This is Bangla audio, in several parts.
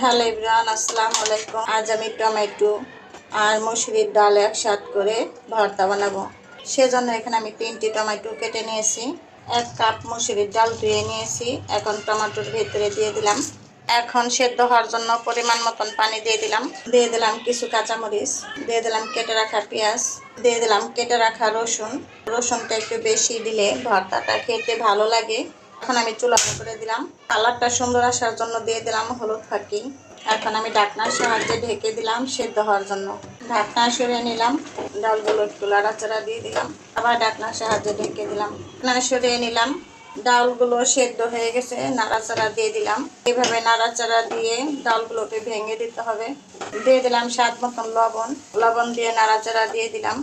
হ্যালো এভরিওয়ান, আসসালামু আলাইকুম। আজ আমি টমেটো আর মসুরির ডাল একসাথে করে ভর্তা বানাবো। সেজন্য এখানে আমি 3টি টমেটো কেটে নিয়েছি, 1 কাপ মসুরির ডাল ধুয়ে নিয়েছি। এখন টমেটোর ভিতরে দিয়ে দিলাম। এখন সেদ্ধ হওয়ার জন্য পরিমাণ মতন পানি দিয়ে দিলাম কিছু কাঁচামরিচ, দিয়ে দিলাম কেটে রাখা পেঁয়াজ, দিয়ে দিলাম কেটে রাখা রসুনটা একটু বেশি দিলে ভর্তাটা খেতে ভালো লাগে। এখন আমি চুলা অন করে দিলাম। কালারটা সুন্দর আসার জন্য দিয়ে দিলাম হলুদ ফাঁকি। এখন আমি ঢাকনার সাহায্যে ঢেকে দিলাম সেদ্ধ হওয়ার জন্য। ঢাকনা সরিয়ে নিলাম, ডালগুলো একটু নাড়াচাড়া দিয়ে দিলাম, আবার ঢাকনার সাহায্যে ঢেকে দিলাম। ঢাকনা সরিয়ে নিলাম, ডালগুলো সেদ্ধ হয়ে গেছে, নাড়াচাড়া দিয়ে দিলাম। এইভাবে নাড়াচাড়া দিয়ে ডালগুলোকে ভেঙে দিতে হবে। দিয়ে দিলাম স্বাদ মতন লবণ দিয়ে নাড়াচাড়া দিয়ে দিলাম।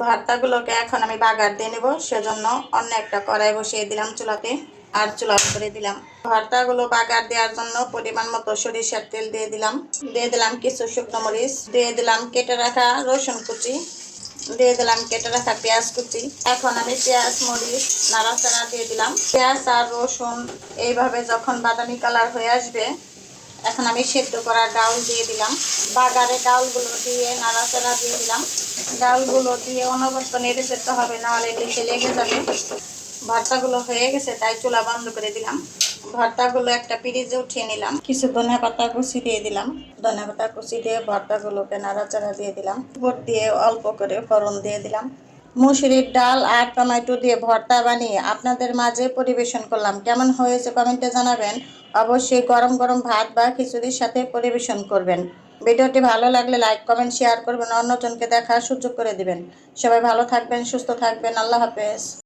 ভর্তাগুলোকে এখন আমি বাগার দিয়ে নেব, সেজন্য অন্য একটা কড়াই বসিয়ে দিলাম চুলাতে, আর চুলা করে দিলাম। ভর্তাগুলো বাগার দেওয়ার জন্য পরিমাণ মতো সরিষার তেল দিয়ে দিলাম কিছু শুকনো মরিচ, দিয়ে দিলাম কেটে রাখা রসুন কুচি, দিয়ে দিলাম কেটে রাখা পেঁয়াজ কুচি। এখন আমি পেঁয়াজ মরিচ নাড়াচাড়া দিয়ে দিলাম। পেঁয়াজ আর রসুন এইভাবে যখন বাদামি কালার হয়ে আসবে, এখন আমি সেদ্ধ করা ডাল দিয়ে দিলাম। বাগারে ডালগুলো দিয়ে নাড়াচাড়া দিয়ে দিলাম। ডালগুলো দিয়ে অনবরত নেড়ে যেতে হবে, নাহলে নিচে লেগে যাবে। ভর্তাগুলো হয়ে গেছে, তাই চুলা বন্ধ করে দিলাম। ভর্তাগুলো একটা পিরিজে উঠিয়ে নিলাম। কিছু ধনেপাতা কুচি দিয়ে দিলাম। ধনেপাতা কুচি দিয়ে ভর্তাগুলোকে নাড়াচাড়া দিয়ে দিলাম। উপর দিয়ে অল্প করে ফোড়ন দিয়ে দিলাম। মুসুরির ডাল আর টমেটো দিয়ে ভর্তা বানিয়ে আপনাদের মাঝে পরিবেশন করলাম। কেমন হয়েছে কমেন্টে জানাবেন। অবশ্যই গরম গরম ভাত বা খিচুড়ির সাথে পরিবেশন করবেন। ভিডিওটি ভালো লাগলে লাইক কমেন্ট শেয়ার করবেন, অন্যজনকে দেখার সুযোগ করে দিবেন। সবাই ভালো থাকবেন, সুস্থ থাকবেন। আল্লাহ হাফেজ।